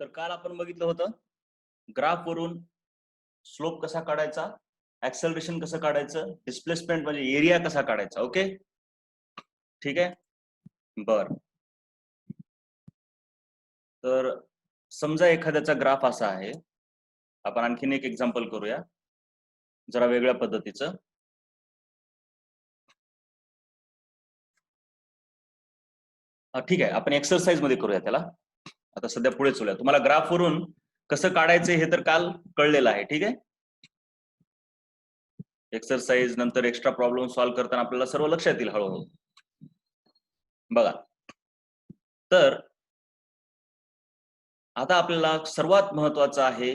तर काल आपण बघितलं होतं ग्राफ वरून स्लोप कसा काढायचा, ऍक्सेलरेशन कसं काढायचं, डिस्प्लेसमेंट म्हणजे एरिया कसा काढायचा. ओके, ठीक आहे. बर, तर समजा एखाद्याचा ग्राफ असा आहे. आपण आणखीन एक एक्झाम्पल करूया जरा वेगळ्या पद्धतीचं. ठीक आहे, आपण एक्सरसाइज मध्ये करूया त्याला. आता सध्या पुढे चलूया. तुम्हाला ग्राफ वरून कसं काढायचं हे तर काल कळलेलं आहे. ठीक आहे, एक्सरसाइज नंतर एक्स्ट्रा प्रॉब्लेम सॉल्व्ह करताना आपल्याला सर्व लक्षात येईल हळूहळू. बघा, तर आता आपल्याला सर्वात महत्वाचं आहे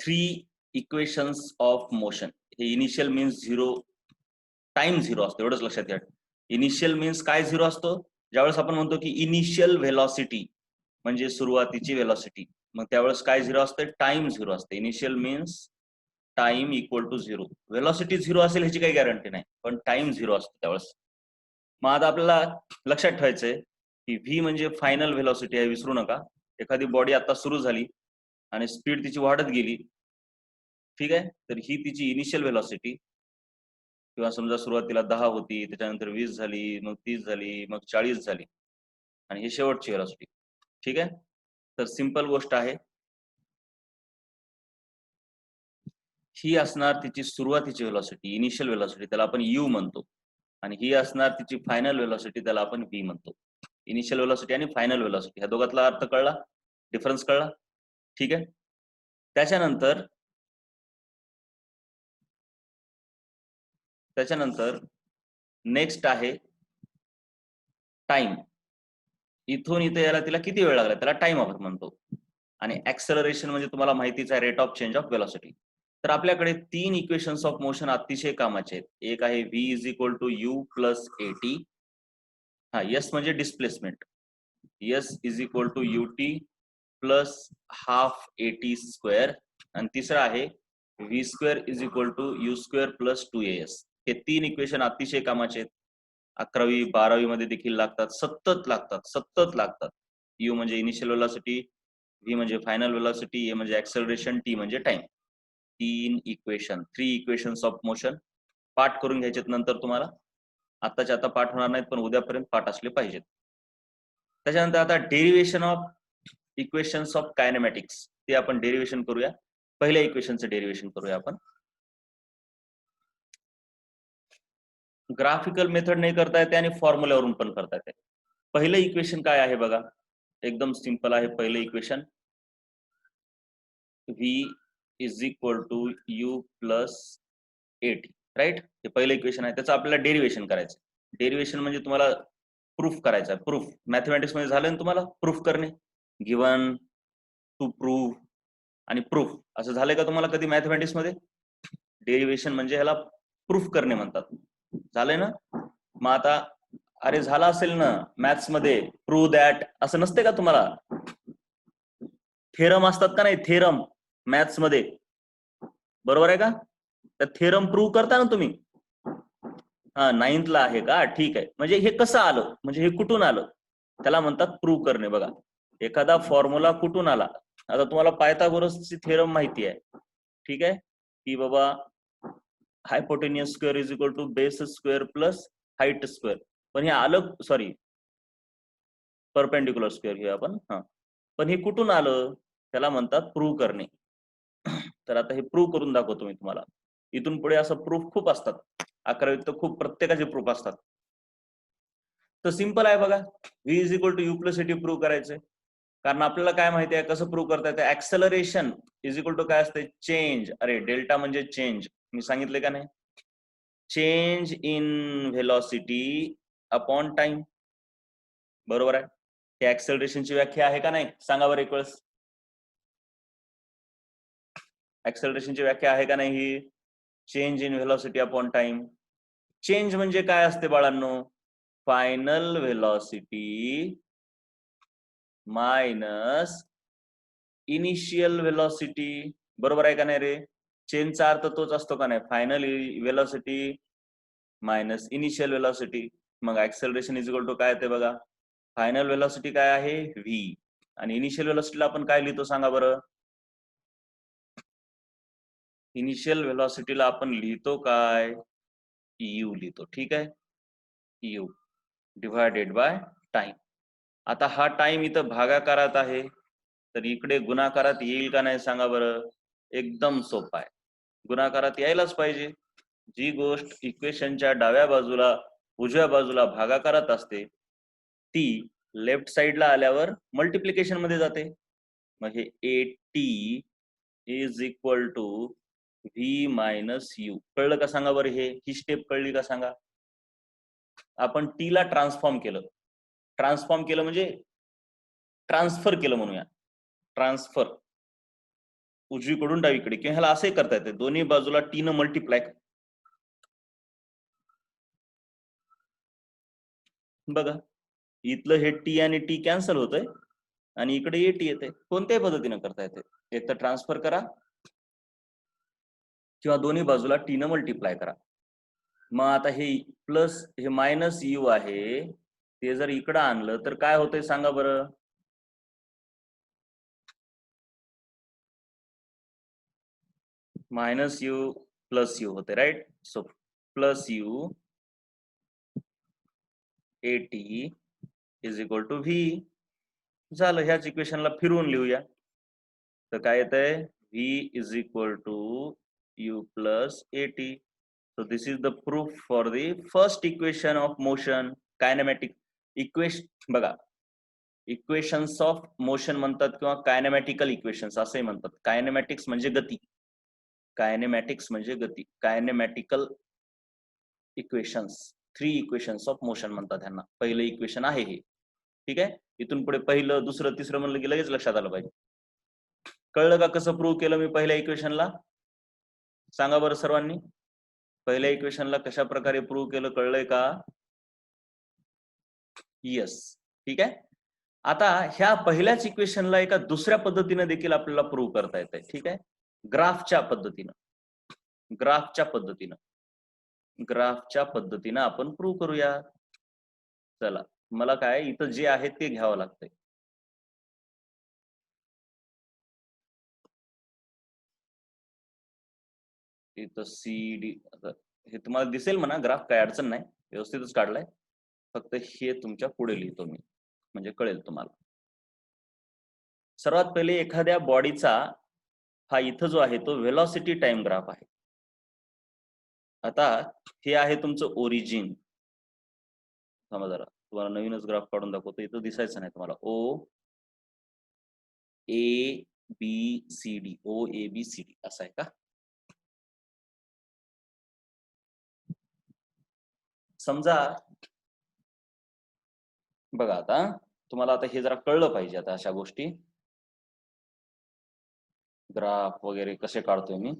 3 इक्वेशन्स ऑफ मोशन. हे इनिशियल मीन्स 0, टाइम 0 असतो, एवढंच लक्षात घ्या. इनिशियल मीन्स काय 0 असतो? ज्यावेळेस आपण म्हणतो की इनिशियल व्हेलॉसिटी म्हणजे सुरुवातीची व्हेलॉसिटी, मग त्यावेळेस काय 0 असते? टाइम 0 असते. Initial means time equal to 0. Velocity 0 असेल ह्याची काही गॅरंटी नाही, पण टाइम 0 असतो त्यावेळेस. मग आता आपल्याला लक्षात ठेवायचंय की व्ही म्हणजे फायनल व्हेलॉसिटी आहे, विसरू नका. एखादी बॉडी आता सुरू झाली आणि स्पीड तिची वाढत गेली, ठीक आहे, तर ही तिची इनिशियल व्हेलॉसिटी. किंवा समजा सुरुवातीला 10 होती, त्याच्यानंतर 20 झाली, मग 30 झाली, मग 40 झाली, आणि ही शेवटची व्हेलॉसिटी. ठीक आहे, तर सिंपल गोष्ट आहे. ही असणार तिची सुरुवातीची व्हेलॉसिटी, इनिशियल व्हेलॉसिटी, त्याला आपण यू म्हणतो. आणि ही असणार तिची फायनल व्हेलॉसिटी, त्याला आपण व्ही म्हणतो. इनिशियल व्हेलॉसिटी आणि फायनल व्हेलॉसिटी ह्या दोघातला अर्थ कळला, डिफरन्स कळला. ठीक आहे, त्याच्यानंतर नेक्स्ट आहे टाइम. इथून इथे यायला तिला किती वेळ लागला, त्याला टाइम आपण म्हणतो. आणि ऍक्सेलरेशन म्हणजे तुम्हाला माहितीच आहे, rate of change of velocity. तर आपल्याकडे 3 इक्वेशन्स ऑफ मोशन अतिशय कामाचे आहेत. एक आहे v is equal to u plus a t. हा, यस म्हणजे displacement, s is equal to u t plus half a t square. आणि तिसरा आहे v square is equal to u square plus 2as. हे 3 इक्वेशन अतिशय कामाचे आहेत. 11वी 12वी मध्ये देखील लागतात, सतत लागतात. यू म्हणजे इनिशियल व्हेलॉसिटी, व्ही म्हणजे फायनल व्हेलॉसिटी, ए म्हणजे ऍक्सेलरेशन, टी म्हणजे टाइम. 3 इक्वेशन्स ऑफ मोशन पाठ करून घ्यायचे नंतर तुम्हाला. आताच्या आता पाठ होणार नाहीत, पण उद्यापर्यंत पाठ असले पाहिजेत. त्याच्यानंतर आता डेरिव्हेशन ऑफ इक्वेशन्स ऑफ कायनेमॅटिक्स, ते आपण डेरिव्हेशन करूया. पहिल्या इक्वेशनचं डेरिव्हेशन करूया आपण. ग्राफिकल मेथड नाही करता येते आणि फॉर्म्युल्यावरून पण करता येते. पहिलं इक्वेशन काय आहे बघा, एकदम सिंपल आहे. पहिलं equation v is equal to u plus a t, right. हे पहिलं इक्वेशन आहे, त्याचं आपल्याला डेरिव्हेशन करायचं. डेरिव्हेशन म्हणजे तुम्हाला प्रूफ करायचा आहे. प्रूफ मॅथमॅटिक्स मध्ये झालं ना तुम्हाला, प्रूफ करणे, गिवन, टू प्रूव्ह आणि प्रूफ, असं झालंय का तुम्हाला कधी मॅथमॅटिक्स मध्ये? डेरिव्हेशन म्हणजे ह्याला प्रूफ करणे म्हणतात. झालंय ना? मग आता अरे झाला असेल ना मॅथ्स मध्ये, प्रूव्ह दॅट, असं नसते का तुम्हाला? थेरम असतात का नाही, थेरम मॅथ्स मध्ये, बरोबर आहे का? तर थेरम प्रूव्ह करता ना तुम्ही. हा, 9th ला आहे का? ठीक आहे. म्हणजे हे कसं आलं, म्हणजे हे कुठून आलं, त्याला म्हणतात प्रूव्ह करणे. बघा, एखादा फॉर्म्युला कुठून आला. आता तुम्हाला पायथागोरसची थेरम माहिती आहे, ठीक आहे, की बाबा hypotenuse square is equal to base square plus height square. पण हे आलं, सॉरी, परपेंडिक्युलर स्क्वेअर घेऊया आपण. हा, पण हे कुठून आलं, त्याला म्हणतात प्रूव्ह करणे. तर आता हे प्रूव्ह करून दाखवतो मी तुम्हाला. इथून पुढे असं प्रूफ खूप असतात, 11वीत तर खूप प्रत्येकाचे प्रूफ असतात. तर सिंपल आहे बघा, v is equal to u plus a t prove करायचंय. कारण आपल्याला काय माहिती आहे कसं प्रूव्ह करता येतं. ऍक्सेलरेशन इज इक्वल टू काय असते? चेंज. अरे डेल्टा म्हणजे चेंज, मी सांगितले का नाही? Change in velocity upon time, बरोबर आहे. हे ऍक्सेलरेशनची व्याख्या आहे का नाही? सांगा बरं एक वेळेस. ऍक्सेलरेशनची व्याख्या आहे का नाही ही? Change in velocity upon time. Change म्हणजे काय असते बाळांनो? Final velocity minus initial velocity, बरोबर आहे का नाही रे? चेंजचा अर्थ तोच असतो का नाही? Final velocity minus initial velocity. मग ऍक्सेलरेशन इज इक्वल टू काय ते बघा, फायनल व्हेलॉसिटी काय आहे? व्ही आणि इनिशियल व्हेलॉसिटीला आपण काय लिहितो सांगा बरं? इनिशियल व्हेलॉसिटीला आपण लिहितो काय? यू लिहितो. ठीक आहे, यू डिवायडेड बाय टाइम. आता हा टाइम इथं भागाकारात आहे, तर इकडे गुणाकारात येईल का नाही सांगा बरं? एकदम सोपं आहे, गुणाकारात यायलाच पाहिजे. जी गोष्ट इक्वेशनच्या डाव्या बाजूला उजव्या बाजूला भागाकारात असते ती लेफ्ट साइडला आल्यावर मल्टिप्लिकेशन मध्ये जाते. मग हे AT is equal to v minus u. कळलं का सांगा बरं? ही स्टेप कळली का सांगा? आपण टी ला ट्रान्सफॉर्म केलं म्हणजे ट्रान्सफर केलं म्हणूया, ट्रान्सफर उजवीकडून डावीकडे, किंवा ह्याला असंही करता येते, दोन्ही बाजूला टी न मल्टिप्लाय. बघा इथलं हे टी आणि टी कॅन्सल होतंय आणि इकडे AT येते. कोणत्याही पद्धतीने करता येते, एक तर ट्रान्सफर करा किंवा दोन्ही बाजूला टी न मल्टिप्लाय करा. मग आता हे प्लस हे मायनस यू आहे, ते जर इकडं आणलं तर काय होतंय सांगा बरं? मायनस यू प्लस यू होते, right? So plus u AT is equal to v. झालं, ह्याच इक्वेशनला फिरवून लिहूया. तर काय येतंय? V is equal to u plus AT. So this is the proof for the first equation of motion, kinetic equation. बघा, इक्वेशन्स ऑफ मोशन म्हणतात किंवा कायनेमॅटिकल इक्वेशन्स असंही म्हणतात. कायनेमॅटिक्स म्हणजे गती, कायनेमॅटिक्स म्हणजे गती, कायनेमॅटिकल इक्वेशन्स, 3 इक्वेशन्स ऑफ मोशन म्हणतात ह्यांना. पहिलं इक्वेशन आहे हे. ठीक आहे, इथून पुढे पहिलं दुसरं तिसरं म्हणलं की लगेच लक्षात आलं पाहिजे. कळलं का कसं प्रूव्ह केलं मी पहिल्या इक्वेशनला? सांगा बरं सर्वांनी, पहिल्या इक्वेशनला कशा प्रकारे प्रूव्ह केलं, कळलंय का? यस. ठीक आहे, आता ह्या पहिल्याच इक्वेशनला एका दुसऱ्या पद्धतीने देखील आपल्याला प्रूव्ह करता येते. ठीक आहे, ग्राफच्या पद्धतीनं, ग्राफच्या पद्धतीनं आपण प्रूव्ह करूया. चला, मला काय इथं जे आहे ते घ्यावं लागतंय. इथं CD हे तुम्हाला दिसेल म्हणा ग्राफ, काय अडचण नाही, व्यवस्थितच काढलाय. फक्त हे तुमच्या पुढे लिहितो मी, म्हणजे कळेल तुम्हाला. सर्वात पहिले एखाद्या बॉडीचा हा इथं जो आहे तो व्हेलॉसिटी टाइम ग्राफ आहे. आता हे आहे तुमचं ओरिजिन. थांबा जरा, तुम्हाला नवीनच ग्राफ काढून दाखवतो. इथं दिसायचं नाही तुम्हाला. OABCD, OABCD असं आहे का? समजा बघा, आता तुम्हाला आता हे जरा कळलं पाहिजे. आता अशा गोष्टी, ग्राफ वगैरे कसे काढतोय मी.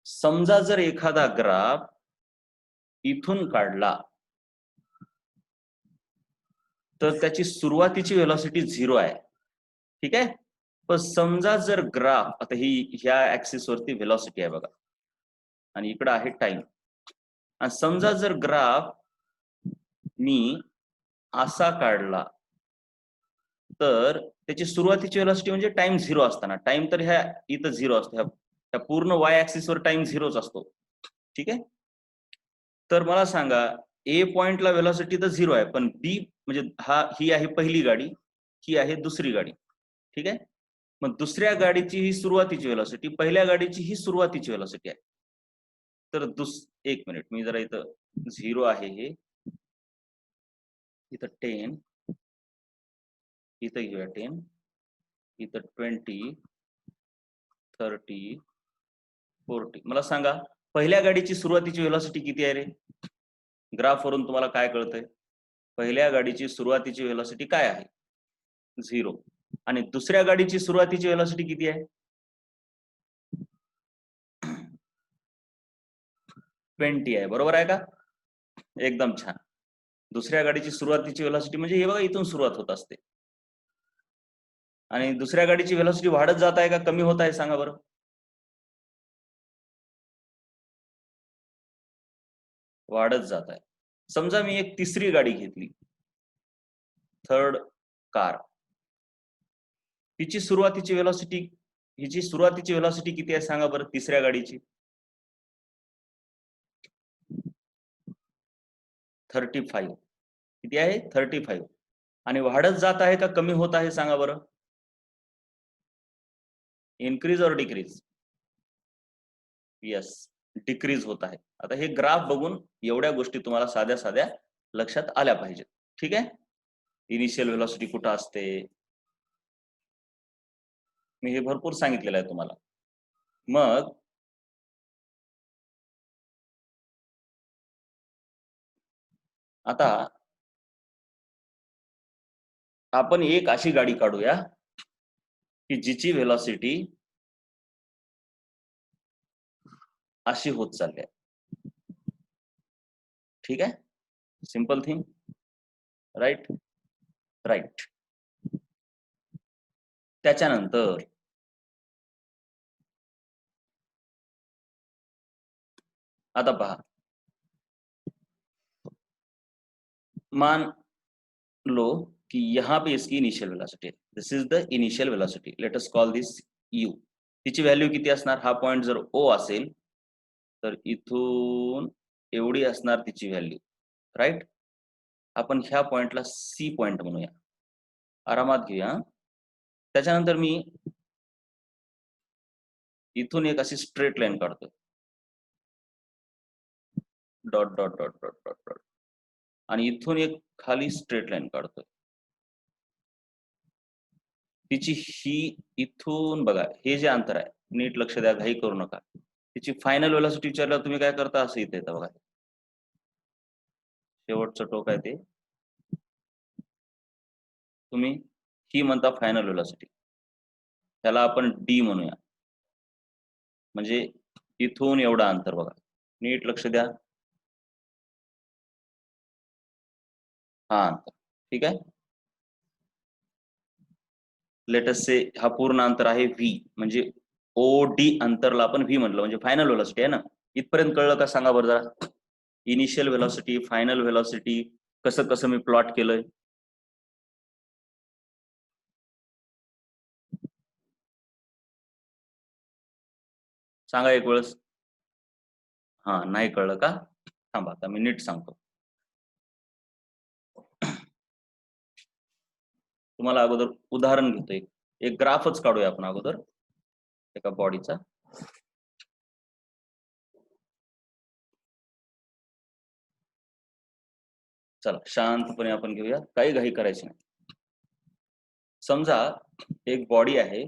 समजा जर एखादा ग्राफ इथून काढला तर त्याची सुरुवातीची व्हेलॉसिटी 0 आहे. ठीक आहे, पण समजा जर ग्राफ, आता ही ह्या ऍक्सिस वरती व्हेलॉसिटी आहे बघा, आणि इकडे आहे टाइम. आणि समजा जर ग्राफ मी असा काढला तर त्याची सुरुवातीची व्हेलॉसिटी म्हणजे टाइम 0 असताना, टाइम तर ह्या इथं 0 असतो, ह्या पूर्ण वाय ऍक्सिस वर टाइम 0च असतो. ठीक आहे, तर मला सांगा A पॉइंटला व्हेलॉसिटी तर 0 आहे, पण B म्हणजे ही आहे पहिली गाडी, ही आहे दुसरी गाडी. ठीक आहे, मग दुसऱ्या गाडीची ही सुरुवातीची व्हेलॉसिटी, पहिल्या गाडीची ही सुरुवातीची व्हेलॉसिटी आहे. तर एक मिनिट, मी जरा इथं 0 आहे, हे इथं 10, इथं घेऊया 10, इथं 20, 30, 40. मला सांगा पहिल्या गाडीची सुरुवातीची व्हेलॉसिटी किती आहे रे? ग्राफ वरून तुम्हाला काय कळतंय? पहिल्या गाडीची सुरुवातीची व्हेलॉसिटी काय आहे? 0. आणि दुसऱ्या गाडीची सुरुवातीची व्हेलॉसिटी किती आहे? 20 आहे. बरोबर आहे का? एकदम छान. दुसऱ्या गाडीची सुरुवातीची व्हेलॉसिटी म्हणजे हे बघा, इथून सुरुवात होत असते. आणि दुसऱ्या गाडीची व्हेलॉसिटी वाढत जात आहे का कमी होत आहे सांगा बरं? वाढत जात आहे. समजा मी एक तिसरी गाडी घेतली, थर्ड कार. हिची सुरुवातीची व्हेलॉसिटी किती आहे सांगा बरं तिसऱ्या गाडीची? 35. किती आहे? 35. आणि वाढत जात आहे का कमी होत आहे सांगा बरं? इन्क्रीज और डिक्रीज? यस, डिक्रीज होत आहे. आता हे ग्राफ बघून एवढ्या गोष्टी तुम्हाला साध्या साध्या लक्षात आल्या पाहिजेत. ठीक आहे. इनिशियल व्हेलॉसिटी कुठं असते, मी हे भरपूर सांगितलेलं आहे तुम्हाला. मग आता आपण एक अशी गाडी काढूया की जिची व्हेलॉसिटी अशी होत चालली आहे. ठीक आहे, सिंपल थिंग, राईट. राईट. त्याच्यानंतर आता पहा, मान लो कि यहाँ पे इसकी इनिशियल वेलोसिटी है. This is the initial velocity. Let us call this u. तिची व्हॅल्यू किती असणार? हा पॉइंट जर ओ असेल तर इथून एवढी असणार तिची व्हॅल्यू, राईट. आपण ह्या पॉइंटला सी पॉइंट म्हणूया, आरामात घेऊया. त्याच्यानंतर मी इथून एक अशी स्ट्रेट लाईन काढतोय, dot dot dot dot dot dot, आणि इथून एक खाली स्ट्रेट लाईन काढतोय. तिची ही इथून बघा, हे जे अंतर आहे, नीट लक्ष द्या, घाई करू नका. तिची फायनल वेलोसिटी विचारल्यावर तुम्ही काय करता, असं इथे येतं बघा, शेवटचं टोक आहे ते, तुम्ही ही म्हणता फायनल वेलोसिटी. त्याला आपण डी म्हणूया. म्हणजे इथून एवढं अंतर बघा, नीट लक्ष द्या, हा अंतर. ठीक आहे. लेटस से हा पूर्ण अंतर आहे व्ही, म्हणजे ओ डी अंतरला आपण व्ही म्हटलं, म्हणजे फायनल वेलोसिटी आहे ना. इथपर्यंत कळलं का सांगा बरं जरा? इनिशियल वेलोसिटी, फायनल वेलोसिटी कसं कसं मी प्लॉट केलंय. सांगा एक वेळेस. हा, नाही कळलं का? थांबा, आता मी नीट सांगतो तुम्हाला. अगोदर उदाहरण घेतो, एक ग्राफच काढूया आपण अगोदर एका बॉडीचा. चला शांतपणे आपण घेऊया, काही घाई करायची नाही. समजा एक बॉडी आहे,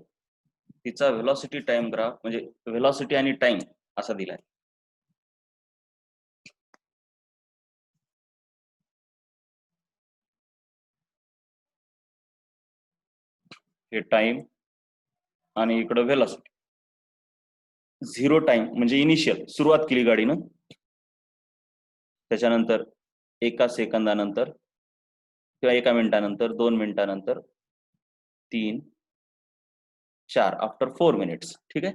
तिचा व्हेलॉसिटी टाइम ग्राफ, म्हणजे व्हेलॉसिटी आणि टाइम असा दिलाय. हे टाइम आणि इकडं व्हेलॉसिटी. 0 टाइम म्हणजे इनिशियल, सुरुवात केली गाडीनं, त्याच्यानंतर 1 सेकंदानंतर किंवा 1 मिनिटानंतर, 2 मिनिटानंतर, 3, 4, आफ्टर 4 मिनिट्स. ठीक आहे.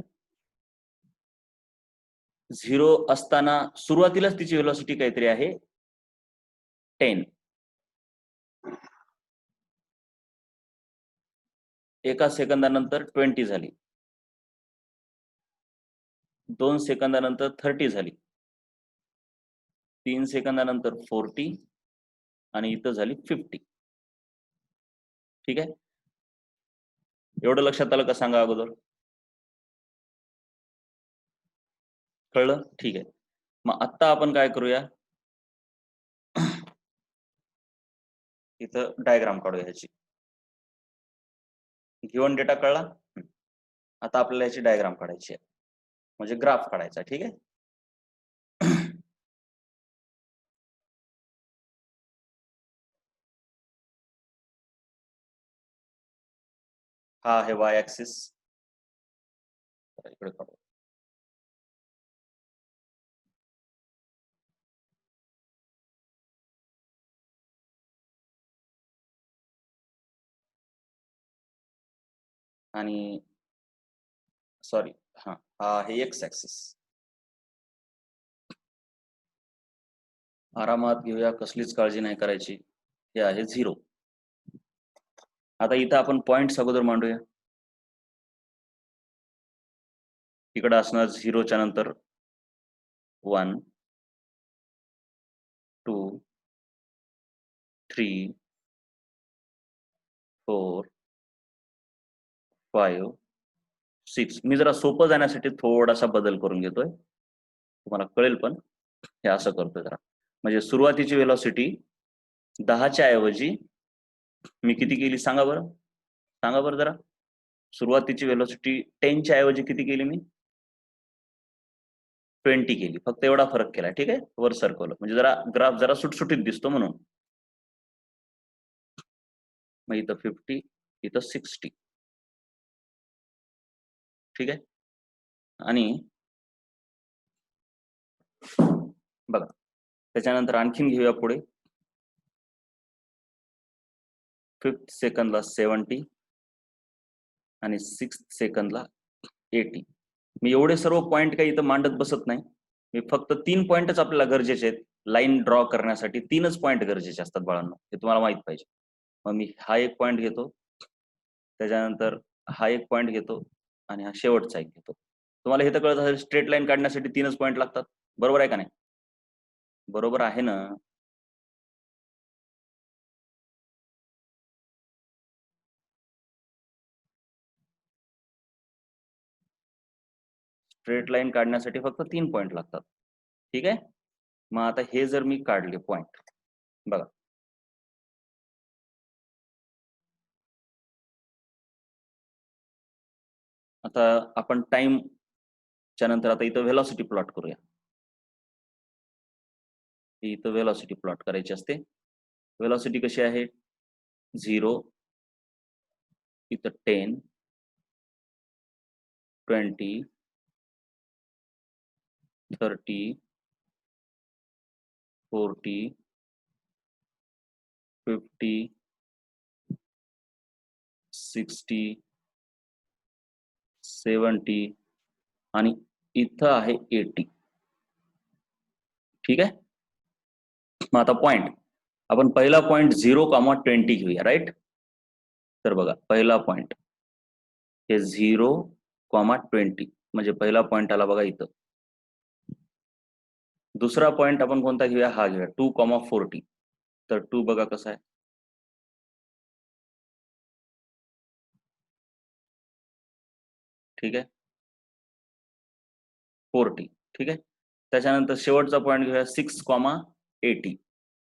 0 असताना सुरुवातीलाच तिची व्हेलॉसिटी काहीतरी आहे 10. 1 सेकंदानंतर 20 झाली, 2 सेकंदानंतर 30 झाली, 3 सेकंदानंतर 40, आणि इथं झाली 50. ठीक आहे. एवढं लक्षात आलं का सांगा अगोदर? कळलं? ठीक आहे. मग आता आपण काय करूया, इथं डायग्राम काढूया ह्याची. गिव्हन डेटा कळला. आता आपल्याला याची डायग्राम काढायची आहे, म्हणजे ग्राफ काढायचा. ठीक आहे. हा आहे वाय ऍक्सिस, इकडे काढू. आणि सॉरी, हा आहे एक्स ऍक्सिस. आरामात घेऊया, कसलीच काळजी नाही करायची. हे आहे 0. आता इथं आपण पॉइंट्स अगोदर मांडूया. इकडे असणार 0च्या नंतर 1 2 3 4 5 6. मी जरा सोपं जाण्यासाठी थोडासा बदल करून घेतोय, तुम्हाला कळेल पण हे असं करतोय जरा. म्हणजे सुरुवातीची वेलॉसिटी 10च्या ऐवजी मी किती केली सांगा बरं, सांगा बरं जरा. सुरुवातीची वेलॉसिटी 10च्या ऐवजी किती केली मी? 20 केली. फक्त एवढा फरक केला. ठीक आहे, वर सरकवलं म्हणजे जरा ग्राफ जरा सुटसुटीत दिसतो म्हणून. मग इथं 50, इथं 60. ठीक आहे. आणि बघा त्याच्यानंतर आणखीन घेऊया पुढे. 5th सेकंदला 70 आणि 6th सेकंदला 80. मी एवढे सर्व पॉइंट काही इथं मांडत बसत नाही. मी फक्त 3 पॉइंटच आपल्याला गरजेचे आहेत. लाईन ड्रॉ करण्यासाठी 3च पॉइंट गरजेचे असतात बाळांनो, हे तुम्हाला माहित पाहिजे. मग मी हा एक पॉइंट घेतो, त्याच्यानंतर हा एक पॉइंट घेतो आणि हा शेवटचा एक घेतो. तुम्हाला हे तर कळत असेल स्ट्रेट लाईन काढण्यासाठी 3च पॉइंट लागतात. बरोबर आहे का नाही? बरोबर आहे ना? स्ट्रेट लाईन काढण्यासाठी फक्त 3 पॉइंट लागतात. ठीक आहे. मग आता हे जर मी काढले पॉइंट, बघा आता आपण टाइम च्या नंतर आता इथं व्हेलॉसिटी प्लॉट करूया. इथं व्हेलॉसिटी प्लॉट करायची असते. व्हेलॉसिटी कशी आहे? 0, इथं 10, 20, 30, 40, 50, 60, 70 आणि इथं आहे 80. ठीक आहे. मग आता पॉइंट आपण पहिला पॉइंट 0,20 घेऊया, राईट. तर बघा पहिला पॉइंट हे 0,20 म्हणजे पहिला पॉइंट आला बघा इथं. दुसरा पॉइंट आपण कोणता घेऊया? हा घेऊया 2,40. तर 2 बघा कसा आहे. ठीक आहे, 40. ठीक आहे. त्याच्यानंतर शेवटचा पॉइंट घेऊया 6,80.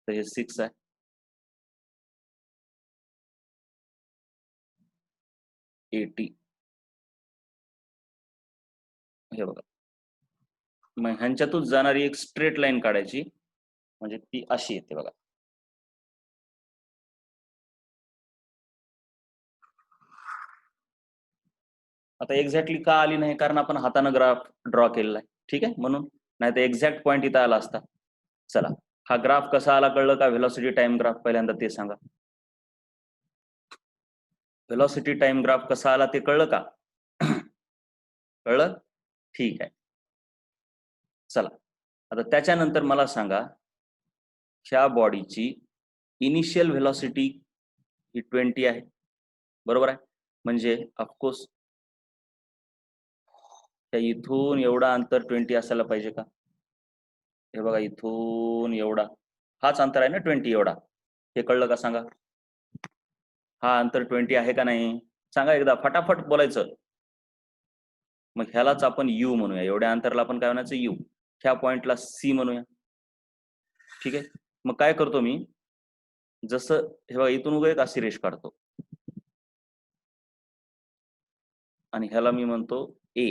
तर हे 6 आहे. एटी हे बघा. मग ह्यांच्यातून जाणारी एक स्ट्रेट लाईन काढायची, म्हणजे ती अशी येते बघा. आता एक्झॅक्टली का आली नाही? कारण आपण हाताने ग्राफ ड्रॉ केलेला आहे. ठीक आहे, म्हणून. नाही तर एक्झॅक्ट पॉइंट इथं आला असता. चला, हा ग्राफ कसा आला कळलं का? व्हेलॉसिटी टाइम ग्राफ पहिल्यांदा ते सांगा. व्हेलॉसिटी टाइम ग्राफ कसा आला ते कळलं का? कळलं? ठीक आहे. चला, आता त्याच्यानंतर मला सांगा, ह्या बॉडीची इनिशियल व्हेलॉसिटी ही 20 आहे, बरोबर आहे. म्हणजे ऑफकोर्स त्या इथून एवढा अंतर 20 असायला पाहिजे का? हे बघा इथून एवढा हाच अंतर आहे ना 20 एवढा. हे कळलं का सांगा? हा अंतर 20 आहे का नाही? सांगा एकदा, फटाफट बोलायचं. मग ह्यालाच आपण यू म्हणूया. एवढ्या अंतराला आपण काय म्हणायचं? यू. ह्या पॉइंटला सी म्हणूया. ठीक आहे. मग काय करतो मी, जसं हे बघा इथून उगा एक अशी रेष काढतो आणि ह्याला मी म्हणतो ए,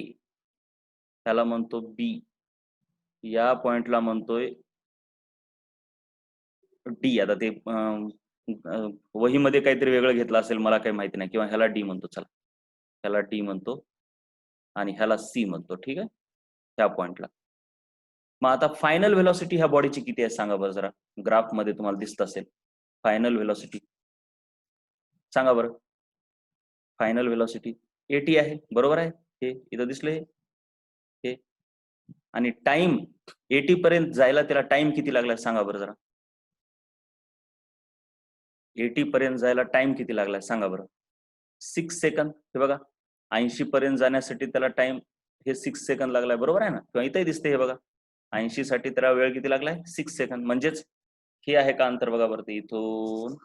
ह्याला म्हणतो बी, या पॉइंटला म्हणतोय डी. आता ते वहीमध्ये काहीतरी वेगळं घेतलं असेल, मला काही माहिती नाही, किंवा ह्याला डी म्हणतो. चला, ह्याला डी म्हणतो आणि ह्याला सी म्हणतो. ठीक आहे, ह्या पॉइंटला. मग आता फायनल व्हेलॉसिटी ह्या बॉडीची किती आहे सांगा बरं जरा. ग्राफ मध्ये तुम्हाला दिसत असेल फायनल व्हेलॉसिटी. सांगा बरं. फायनल व्हेलॉसिटी 80 आहे, बरोबर आहे. हे इथं दिसले हे. आणि टाइम 80 पर्यंत जायला त्याला टाइम किती लागला सांगा बरं जरा. 80 पर्यंत जायला टाइम किती लागलाय सांगा बरं? 6 सेकंद. हे बघा 80 पर्यंत जाण्यासाठी त्याला टाइम हे 6 सेकंद लागलाय, बरोबर आहे ना? किंवा इथेही दिसते हे बघा 80 साठी त्याला वेळ किती लागलाय? 6 सेकंद. म्हणजेच हे आहे का अंतर बघा बरं, इथून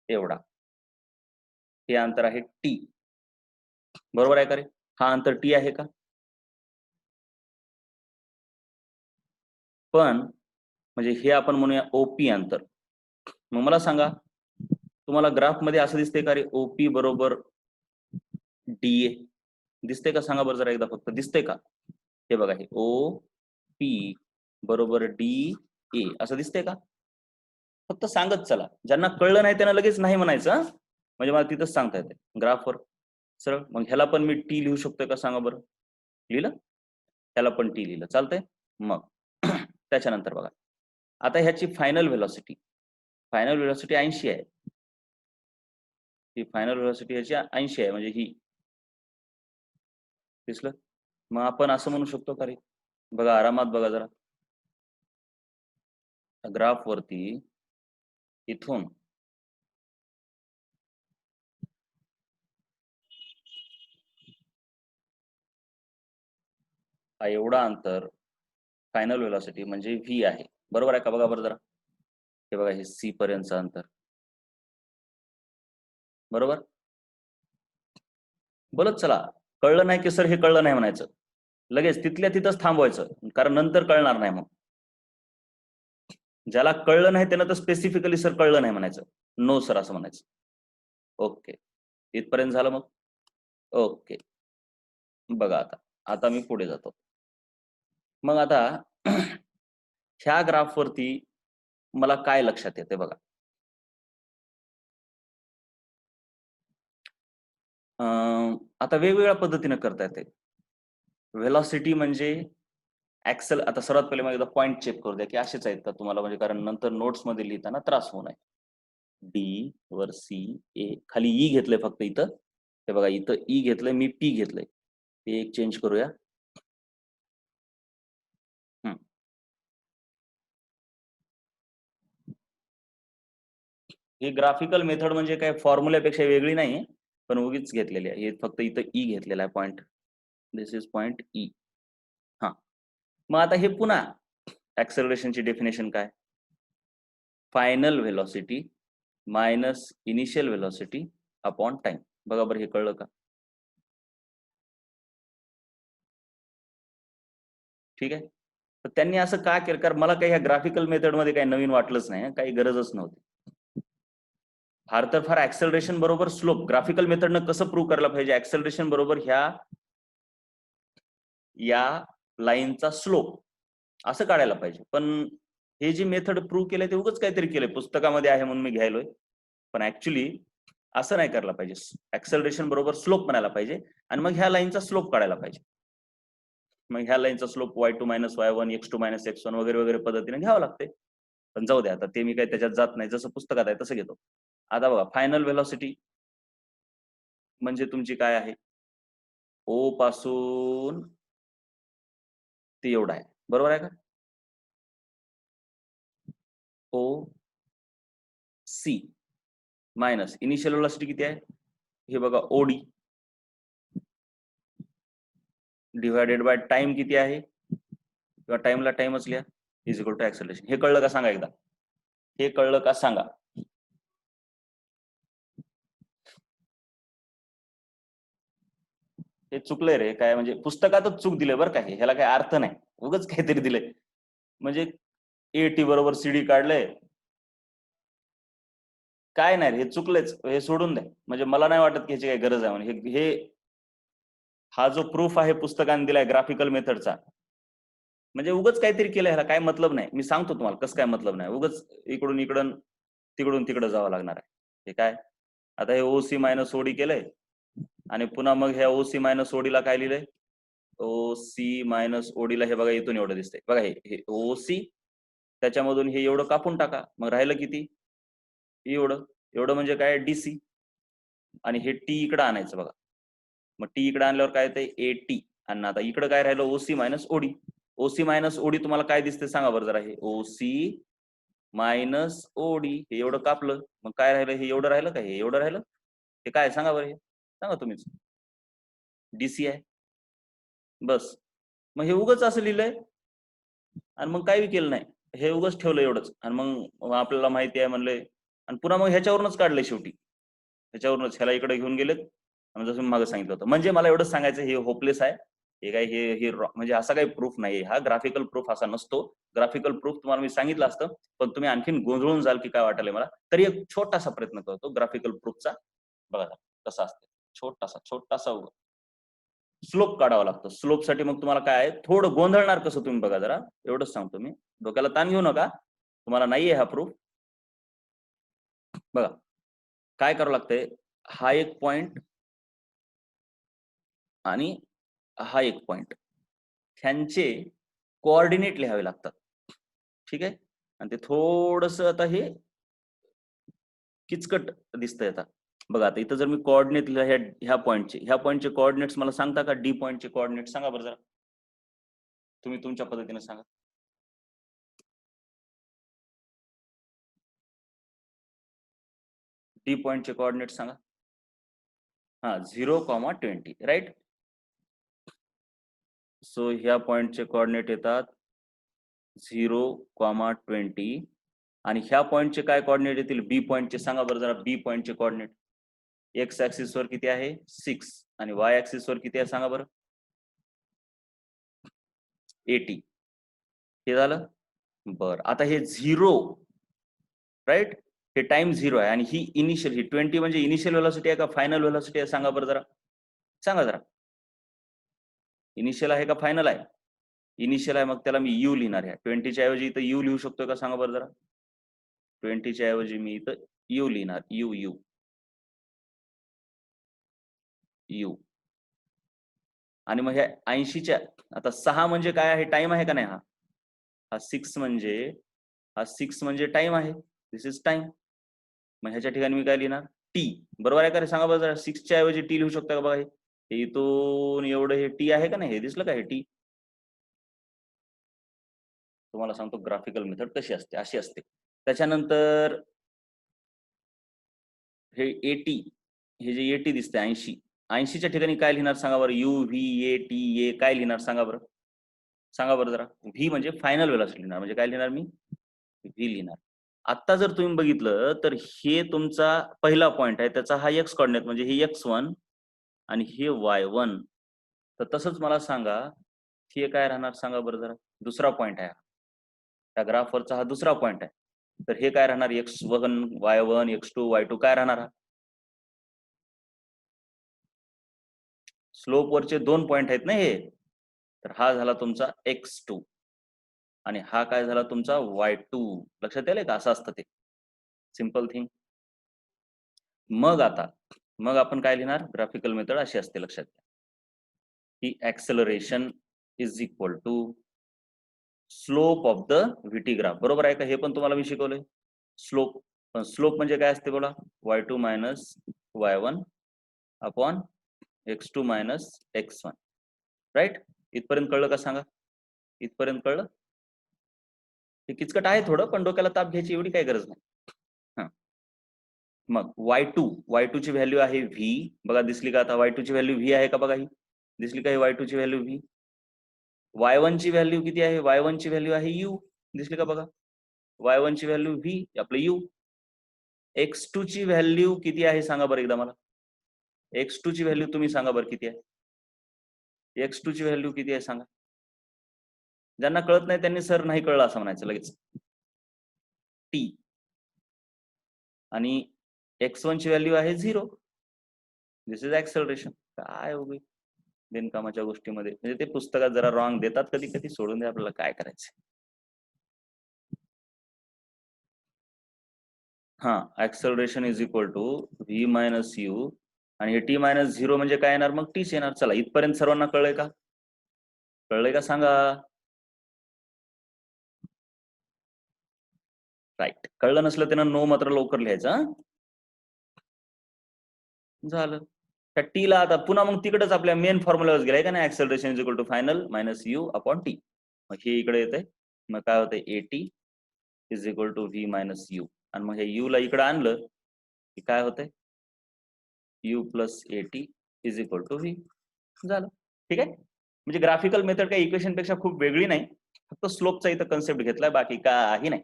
एवढा, हे अंतर आहे टी, बरोबर आहे का रे? हा अंतर टी आहे का? पण म्हणजे हे आपण म्हणूया ओपी अंतर. मग मला सांगा, तुम्हाला ग्राफ मध्ये असं दिसतंय का रे, ओपी बरोबर डीए दिसतंय का? सांगा बरं जरा एकदा फक्त, दिसतंय का? हे बघा, हे ओ पी बरोबर डी ए असं दिसतंय का? फक्त सांगत चला, ज्यांना कळलं नाही त्यांना लगेच नाही म्हणायचं हं? म्हणजे मला तिथंच सांगता येते ग्राफवर सरळ. मग ह्याला पण मी टी लिहू शकतोय का सांगा बरं? लिहिलं? ह्याला पण टी लिहिलं, चालतंय? मग त्याच्यानंतर बघा, आता ह्याची फायनल व्हेलॉसिटी 80 आहे. ही फायनल व्हेलॉसिटी ह्याची 80 आहे, म्हणजे ही दिसलं? मग आपण असं म्हणू शकतो का रे, बघा आरामात बघा जरा ग्राफ वरती, इथून हा एवढा अंतर फायनल व्हेलॉसिटी म्हणजे व्ही आहे, बरोबर आहे का? बघा बरं जरा, हे बघा हे सी पर्यंतचं अंतर, बरोबर? बोलत चला, कळलं नाही की सर हे कळलं नाही म्हणायचं, लगेच तिथल्या तिथंच थांबवायचं, कारण नंतर कळणार नाही. मग ज्याला कळलं नाही त्यानं तर स्पेसिफिकली सर कळलं नाही म्हणायचं, नो सर असं म्हणायचं. ओके, इथपर्यंत झालं मग? ओके, बघा आता आता मी पुढे जातो. मग आता ह्या ग्राफ वरती मला काय लक्षात येते बघा, आता वेगवेगळ्या पद्धतीने करता येते. व्हेलॉसिटी म्हणजे ऍक्सेल, आता सर्वात पहिले मला एकदा पॉईंट चेक करू द्या की असेच आहेत का तुम्हाला, म्हणजे कारण नंतर नोट्स मध्ये लिहिताना त्रास होऊ नये. डी वर सी ए, खाली ई घेतलंय फक्त इथं, हे बघा इथं ई घेतलंय, मी पी घेतलंय, हे एक चेंज करूया. ही ग्राफिकल मेथड म्हणजे काय फॉर्म्युल्यापेक्षा वेगळी नाही, पण उगीच घेतलेली आहे. हे फक्त इथं ई घेतलेला आहे point, this is point E. हा, मग आता हे पुन्हा ऍक्सेलरेशनची डेफिनेशन काय? Final velocity minus initial velocity upon time. बघा बरं, हे कळलं का? ठीक आहे. तर त्यांनी असं का केलं? कारण मला काही ह्या ग्राफिकल मेथड मध्ये काही नवीन वाटलंच नाही, काही गरजच नव्हती. फार तर फार ऍक्सेलरेशन बरोबर स्लोप ग्राफिकल मेथडनं कसं प्रूव्ह करायला पाहिजे? ऍक्सेलरेशन बरोबर या लाईनचा स्लोप असं काढायला पाहिजे. पण हे जी मेथड प्रूव्ह केलंय ते उगाच काहीतरी केलंय, पुस्तकामध्ये आहे म्हणून मी घ्यायलोय, पण ऍक्च्युली असं नाही करायला पाहिजे. ऍक्सेलरेशन बरोबर स्लोप म्हणायला पाहिजे आणि मग ह्या लाईनचा स्लोप काढायला पाहिजे. मग ह्या लाईनचा slope y2 minus y1 x2 minus x1 वगैरे वगैरे पद्धतीने घ्यावं लागते. पण जाऊ द्या, आता ते मी काही त्याच्यात जात नाही, जसं पुस्तकात आहे तसं घेतो. आता बघा, फायनल व्हेलॉसिटी म्हणजे तुमची काय आहे? ओ पासून ते एवढा आहे, बरोबर आहे का? ओ सी मायनस इनिशियल व्हेलॉसिटी किती आहे? हे बघा ओडी डिवायडेड बाय टाइम किती आहे, किंवा टाइमला टाइमच लिहा, इज इक्वल टू ऍक्सेलरेशन. हे कळलं का सांगा एकदा? हे कळलं का सांगा? हे चुकलंय रे काय, म्हणजे पुस्तकातच चूक दिले बरं का, ह्याला काही अर्थ नाही, उगाच काहीतरी दिलंय. म्हणजे एटी बरोबर सीडी काढलंय, काय नाही रे, हे चुकलेच, हे सोडून द्या. म्हणजे मला नाही वाटत की ह्याची काही गरज आहे म्हणून. हे हा जो प्रूफ आहे पुस्तकाने दिलाय ग्राफिकल मेथडचा, म्हणजे उगाच काहीतरी केलं, ह्याला काय मतलब नाही. मी सांगतो तुम्हाला कसं काय मतलब नाही, उगाच इकडून इकडून तिकडून तिकडं जावं लागणार आहे. हे काय, आता हे ओसी मायनस ओडी केलंय आणि पुन्हा मग ह्या ओसी मायनस ओडीला काय लिहिलंय? ओसी मायनस ओडीला हे बघा इथून एवढं दिसतंय बघा, हे ओसी, त्याच्यामधून हे एवढं कापून टाका, मग राहिलं किती? एवढं. एवढं म्हणजे काय? डीसी. आणि हे टी इकडे आणायचं बघा, मग टी इकडे आणल्यावर काय येतंय? A t. आणि आता इकडे काय राहिलं? OC minus OD. OC minus OD तुम्हाला काय दिसते सांगा बरं जरा? हे ओसी मायनस ओडी हे एवढं कापलं, मग काय राहिलं? हे एवढं राहिलं का? हे एवढं राहिलं? हे काय सांगा बरं? हे सांगा तुम्हीच. डीसी आहे बस. मग हे उगच असं लिहिलंय आणि मग काही केलं नाही, हे उगच ठेवलं एवढंच. आणि मग आपल्याला माहिती आहे म्हणले, आणि पुन्हा मग ह्याच्यावरूनच काढलंय शेवटी, ह्याच्यावरूनच ह्याला इकडे घेऊन गेलेत. आणि जसं मी मागे सांगितलं होतं, म्हणजे मला एवढंच सांगायचं, हे होपलेस आहे. हे काय हे म्हणजे असा काही प्रूफ नाही. हा ग्राफिकल प्रूफ असा नसतो. ग्राफिकल प्रूफ तुम्हाला मी सांगितलं असतं, पण तुम्ही आणखीन गोंधळून जाल की काय वाटायला मला. तरी एक छोटासा प्रयत्न करतो ग्राफिकल प्रूफचा. बघा कसा असते, छोटासा छोटासा स्लोप काढावा लागतो. स्लोप साठी मग तुम्हाला काय आहे, थोडं गोंधळणार कसं तुम्ही बघा जरा, एवढंच सांगतो मी. डोक्याला ताण घेऊ नका, तुम्हाला नाहीये हा प्रूफ. बघा काय करावं लागतंय, हा एक पॉइंट आणि हा एक पॉइंट, ह्यांचे कोऑर्डिनेट लिहावे लागतात. ठीक आहे. आणि ते थोडस आता हे किचकट दिसतंय. आता बघा, आता इथं जर मी कोऑर्डिनेट लिहिला ह्या पॉइंटचे कोऑर्डिनेट्स मला सांगता का? डी पॉइंटचे कोऑर्डिनेट सांगा बरं जरा, तुम्ही तुमच्या पद्धतीने सांगा. डी पॉइंटचे कोऑर्डिनेट सांगा. हा 0,20 राईट. सो ह्या पॉइंटचे कोऑर्डिनेट येतात 0,20 आणि ह्या पॉइंटचे काय कोऑर्डिनेट येतील? बी पॉइंटचे सांगा बरं जरा. बी पॉइंटचे कोऑर्डिनेट एक्स ऍक्सिस वर किती आहे? 6 आणि वाय ऍक्सिस वर किती आहे सांगा बरं? 80. हे झालं. बरं, आता हे 0 राईट, हे टाइम 0 आहे आणि ही इनिशियल, ही 20 म्हणजे इनिशियल व्हेलॉसिटी आहे का फायनल व्हेलॉसिटी आहे सांगा बरं जरा. सांगा जरा, इनिशियल आहे का फायनल आहे? इनिशियल आहे, मग त्याला मी यू लिहिणार आहे. 20 च्या ऐवजी इथं यू लिहू शकतोय का सांगा बरं जरा. 20 च्या ऐवजी मी इथं यू लिहिणार. You you you. आणि मग ह्या 80च्या, आता 6 म्हणजे काय आहे? टाइम आहे का नाही? हा 6 म्हणजे, हा 6 म्हणजे टाइम आहे. दिस इज टाइम. मग ह्याच्या ठिकाणी मी काय लिहिणार? टी. बरोबर आहे का रे? सांगा बरं जरा. 6 च्या ऐवजी टी लिहू शकता का बघा. हे इथून एवढं हे टी आहे का नाही? हे दिसलं का? हे टी. तुम्हाला सांगतो ग्राफिकल मेथड कशी असते, अशी असते. त्याच्यानंतर हे 80, हे जे 80 दिसते 80, 80च्या ठिकाणी काय लिहिणार सांगा बरं? You v a T A काय लिहिणार सांगा बरं? सांगा बरं जरा. व्ही म्हणजे फायनल व्हेलॉसिटी लिहिणार, म्हणजे काय लिहिणार मी? व्ही लिहिणार. आता जर तुम्ही बघितलं तर हे तुमचा पहिला पॉइंट आहे, त्याचा हा एक्स कोऑर्डिनेट म्हणजे हे x1 आणि हे y1. तर तसंच मला सांगा, हे काय राहणार सांगा बरं जरा. दुसरा पॉइंट आहे त्या ग्राफवरचा, हा दुसरा पॉइंट आहे. तर हे काय राहणार? x1 y1 x2 y2 काय राहणार? हा स्लोप वरचे 2 पॉइंट आहेत ना हे. तर हा झाला तुमचा x2 आणि हा काय झाला तुमचा y2. लक्षात आले का? असं असतं ते, सिंपल थिंग. मग आपण काय लिहिणार? ग्राफिकल मेथड अशी असते, लक्षात घ्या, की acceleration is equal to slope of the VT graph. बरोबर आहे का? हे पण तुम्हाला मी शिकवलंय. स्लोप, पण स्लोप म्हणजे काय असते बोला? y2 minus y1 upon x2 minus x1. Right. इथपर्यंत कळलं का सांगा? इथपर्यंत कळलं? हे किचकट आहे थोडं, पण डोक्याला ताप घ्यायची एवढी काही गरज नाही. हा, मग y2 ची व्हॅल्यू आहे v. बघा दिसली का? आता y2 ची व्हॅल्यू v आहे का बघा? ही दिसली का? ही y2 ची व्हॅल्यू v. y1 ची व्हॅल्यू किती आहे? y1 ची व्हॅल्यू आहे u. दिसली का बघा? y1 ची व्हॅल्यू v आपलं u. x2 ची व्हॅल्यू किती आहे सांगा बरं एकदा मला. x2 ची व्हॅल्यू तुम्ही सांगा बरं किती आहे? x2 ची व्हॅल्यू किती आहे सांगा. ज्यांना कळत नाही त्यांनी सर नाही कळलं असं म्हणायचं लगेच. t. आणि x1 ची व्हॅल्यू आहे 0. दिस इज ऍक्सेलरेशन. काय उभी बिनकामाच्या गोष्टीमध्ये, म्हणजे ते पुस्तकात जरा रॉंग देतात कधी कधी, सोडून द्या, आपल्याला काय करायचं. हा, acceleration is equal to v minus u आणि हे टी मायनस 0 म्हणजे काय येणार? मग टीच येणार. चला, इथपर्यंत सर्वांना कळलंय का? कळलंय का सांगा. राईट. कळलं नसलं त्यांना नो मात्र लवकर लिहायचं. झालं. त्या टीला आता पुन्हा मग तिकडेच आपल्या मेन फॉर्म्युलावर गेलाय का नाही? Acceleration is equal to final minus u upon t. मग हे इकडे येते, मग काय होतंय? 80 is equal to v minus u, आणि मग हे यू ला इकडे आणलं की काय होतंय, u plus a t is equal to v झालं. ठीक आहे, म्हणजे ग्राफिकल मेथड काही इक्वेशन पेक्षा खूप वेगळी नाही, फक्त स्लोपचा इथं कन्सेप्ट घेतलाय, बाकी काही नाही.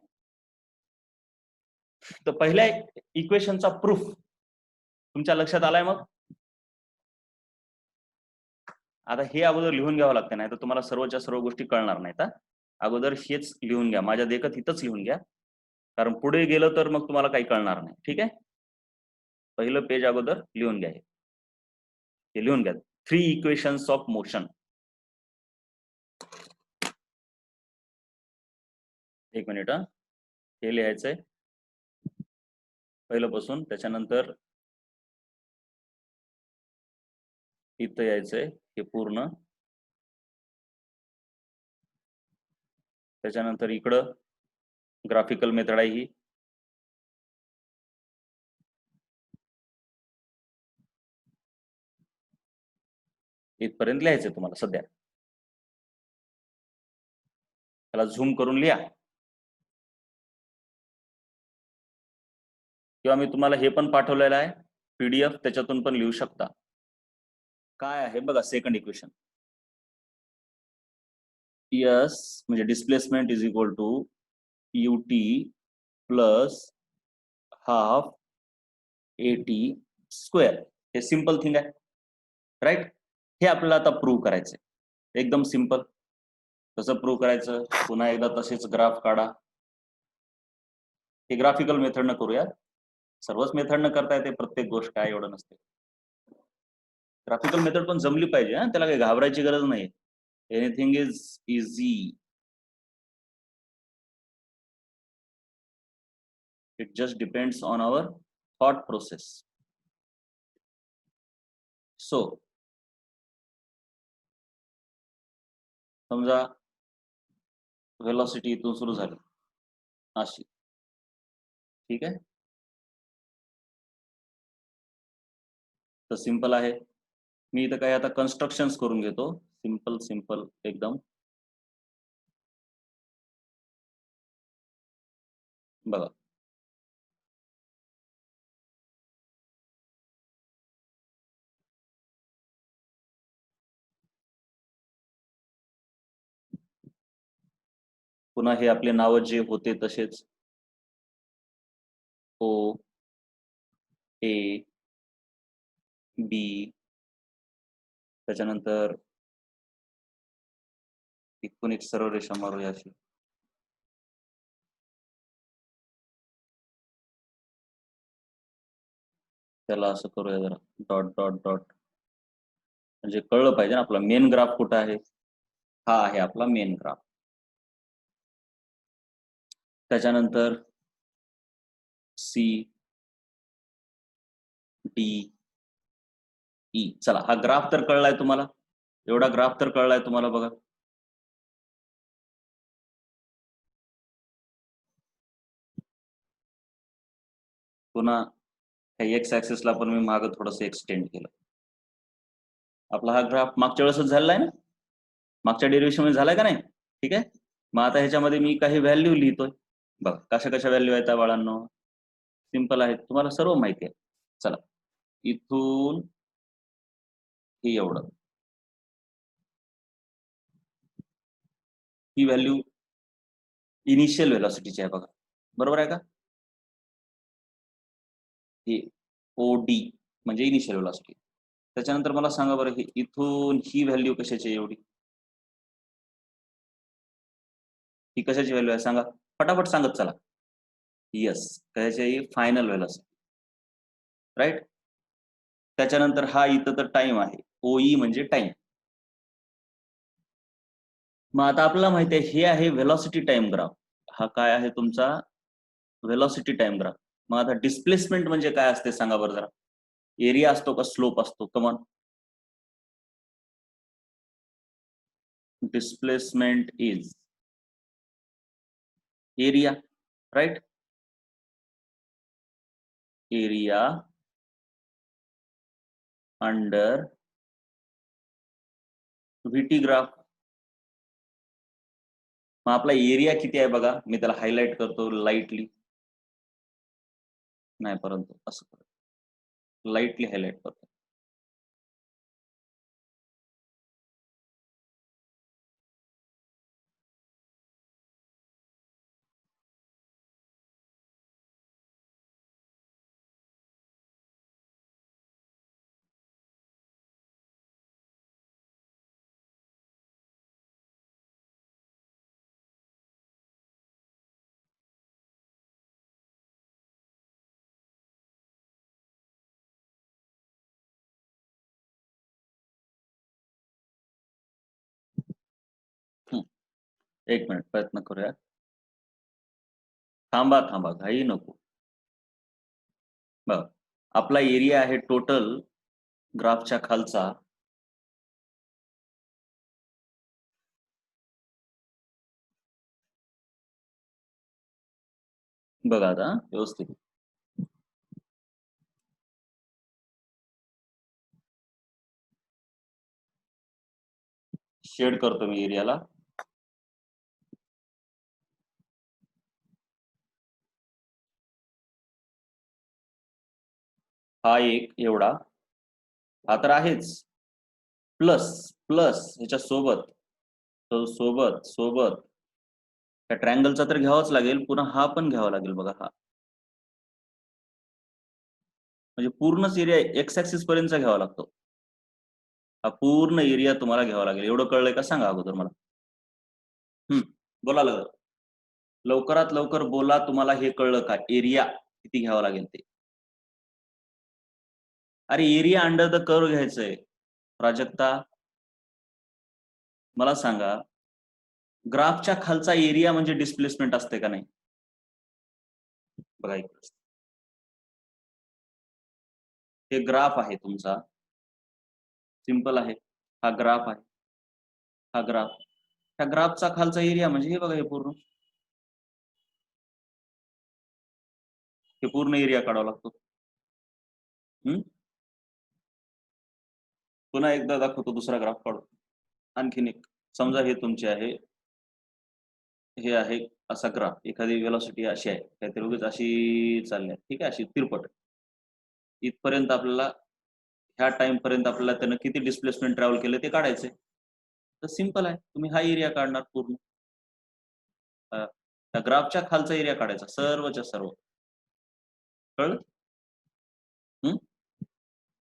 तर पहिल्या इक्वेशनचा प्रूफ तुमच्या लक्षात आलाय. मग आता हे अगोदर लिहून घ्यावं लागतं, नाही तर तुम्हाला सर्वच्या सर्व गोष्टी कळणार नाहीत. अगोदर हेच लिहून घ्या, माझ्या देखत इथंच लिहून घ्या, कारण पुढे गेलं तर मग तुम्हाला काही कळणार नाही. ठीक आहे, पहिलं पेज अगोदर लिहून घ्या, हे लिहून घ्या, 3 इक्वेशन्स ऑफ मोशन. एक मिनिट, हे लिहायचंय पहिलं पासून, त्याच्यानंतर इथं यायचंय हे पूर्ण, त्याच्यानंतर इकडं ग्राफिकल मेथड आहे ही, इथपर्यंत लिहायचंय तुम्हाला सध्या. त्याला झूम करून लिहा, किंवा मी तुम्हाला हे पण पाठवलेलं आहे PDF, त्याच्यातून पण लिहू शकता. काय आहे बघा, सेकंड इक्वेशन, यस म्हणजे displacement is equal to UT plus half AT square. हे सिंपल थिंग आहे, राईट. हे आपल्याला आता प्रूव्ह करायचंय, एकदम सिंपल. कसं प्रूव्ह करायचं, पुन्हा एकदा तसेच ग्राफ काढा. हे ग्राफिकल मेथडनं करूया, सर्वच मेथडनं करता येते, प्रत्येक गोष्ट काय एवढं नसते. ग्राफिकल मेथड पण जमली पाहिजे, त्याला काही घाबरायची गरज नाही. Anything is easy, it just depends on our thought process. So समजा वेलॉसिटी इथून सुरू झाली अशी, ठीक आहे, तर सिंपल आहे. मी इथं काय आता कन्स्ट्रक्शन्स करून घेतो, सिंपल सिंपल एकदम. बघा, पुन्हा हे आपले नाव जे होते तसेच, O A B, त्याच्यानंतर इथून एक सरळ रेषा मारूया अशी, त्याला असं करूया जरा, डॉट डॉट डॉट, म्हणजे कळलं पाहिजे ना आपला मेन ग्राफ कुठं आहे. हा आहे आपला मेन ग्राफ. त्याच्यानंतर C D E. चला, हा ग्राफ तर कळलाय तुम्हाला, एवढा ग्राफ तर कळलाय तुम्हाला. बघा, पुन्हा एक्स ऍक्सिसला पण मी मागं थोडंसं एक्सटेंड केलं. आपला हा ग्राफ मागच्या वेळेसच झालेला आहे ना, मागच्या डेरिव्हेशन मध्ये झालाय का नाही. ठीक आहे, मग आता ह्याच्यामध्ये मी काही व्हॅल्यू लिहितोय. बघा कशा कशा व्हॅल्यू आहेत बाळांनो, सिंपल आहेत, तुम्हाला सर्व माहिती आहे. चला, इथून ही एवढं, ही व्हॅल्यू इनिशियल व्हेलॉसिटीची आहे. बघा, बरोबर आहे का. ही OD म्हणजे इनिशियल व्हेलॉसिटी. त्याच्यानंतर मला सांगा बरं, ही इथून ही व्हॅल्यू कशाची एवढी, ही कशाची व्हॅल्यू आहे सांगा, फटाफट सांगत चला. यस, कशाची, फायनल व्हेलॉसिटी, राईट. त्याच्यानंतर हा इथं तर टाइम आहे, OE म्हणजे टाइम. मग आता आपल्याला माहिती आहे हे आहे व्हेलॉसिटी टाइम ग्राफ. हा काय आहे तुमचा, व्हेलॉसिटी टाइम ग्राफ. मग आता डिस्प्लेसमेंट म्हणजे काय असते सांगा बरं जरा. एरिया असतो का स्लोप असतो, come on. Displacement is area, right. Area under VT graph. मग आपला एरिया किती आहे बघा, मी त्याला हायलाइट करतो लाईटली, नाही परंतु असं लाईटली हायलाइट करतो. एक मिनिट प्रयत्न करूया. थांबा थांबा, घाई नको. बघ, आपला एरिया आहे टोटल ग्राफच्या खालचा, बघा आता व्यवस्थित. शेड करतो मी एरियाला. हा एक एवढा, हा तर आहेच, प्लस प्लस ह्याच्या सोबत, सोबत सोबत त्या ट्रायंगलचा तर घ्यावाच लागेल, पुन्हा हा पण घ्यावा लागेल बघा. हा म्हणजे पूर्णच एरिया एक्स ऍक्सिस पर्यंतचा घ्यावा लागतो. हा पूर्ण एरिया तुम्हाला घ्यावा लागेल. एवढं कळलंय का सांगा अगोदर मला. बोला लवकरात लवकर बोला, तुम्हाला हे कळलं का एरिया किती घ्यावा लागेल ते. अरे एरिया अंडर द कर्व घ्यायचंय प्राजक्ता. मला सांगा, ग्राफच्या खालचा एरिया म्हणजे डिस्प्लेसमेंट असते का नाही? बघा इकडे हे ग्राफ आहे तुमचा, सिंपल आहे. हा ग्राफ आहे, हा ग्राफ, त्या ग्राफचा खालचा एरिया म्हणजे हे बघा, हे पूर्ण, हे पूर्ण एरिया काढावा लागतो. पुन्हा एकदा दाखवतो दुसरा ग्राफ काढून. आणखीन एक समजा, हे तुमचे आहे, हे आहे असा ग्राफ, एखादी वेलॉसिटी अशी आहे, काहीतरी उगीच अशी चालली आहे, ठीक आहे, अशी तिरपट. इथपर्यंत आपल्याला, ह्या टाइम पर्यंत आपल्याला त्यानं किती डिस्प्लेसमेंट ट्रॅव्हल केलं ते काढायचंय. तर सिंपल आहे, तुम्ही हा एरिया काढणार पूर्ण, त्या ग्राफच्या खालचा एरिया काढायचा सर्वच्या सर्व. कळलं?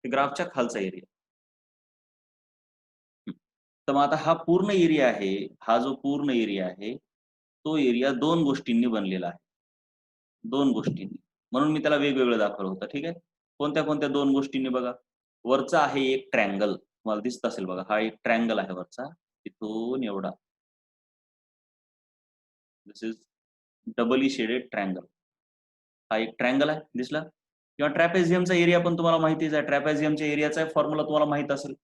ग्राफच्या खालचा एरिया. तर मग आता हा पूर्ण एरिया आहे, हा जो पूर्ण एरिया आहे तो एरिया दोन गोष्टींनी बनलेला आहे, दोन गोष्टींनी, म्हणून मी त्याला वेगवेगळं दाखवलं होतं. ठीक आहे, कोणत्या कोणत्या दोन गोष्टींनी बघा. वरचा आहे एक ट्रँगल, तुम्हाला दिसत असेल बघा, हा एक ट्रँगल आहे वरचा, इथून एवढा, दिस इज डबली शेडेड ट्रँगल. हा एक ट्रँगल आहे, दिसला? किंवा ट्रॅपेझियमचा एरिया पण तुम्हाला माहितीच आहे, ट्रॅपेझियमच्या एरियाचा फॉर्म्युला तुम्हाला माहित असेल.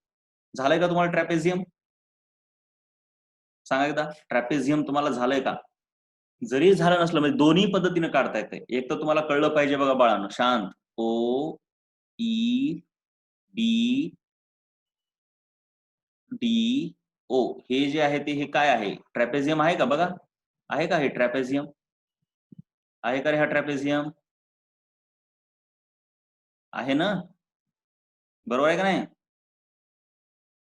झालंय का तुम्हाला ट्रॅपेझियम? सांगा एकदा, ट्रॅपेझियम तुम्हाला झालंय का? जरी झालं नसलं म्हणजे दोन्ही पद्धतीने काढता येते. एक तर तुम्हाला कळलं पाहिजे बघा बाळांनो, शांत, ओ ई बी डी ओ, हे जे आहे ते हे काय आहे? ट्रॅपेझियम आहे का बघा? आहे का हे ट्रॅपेझियम? आहे का रे हा ट्रॅपेझियम? आहे ना? बरोबर आहे का नाही?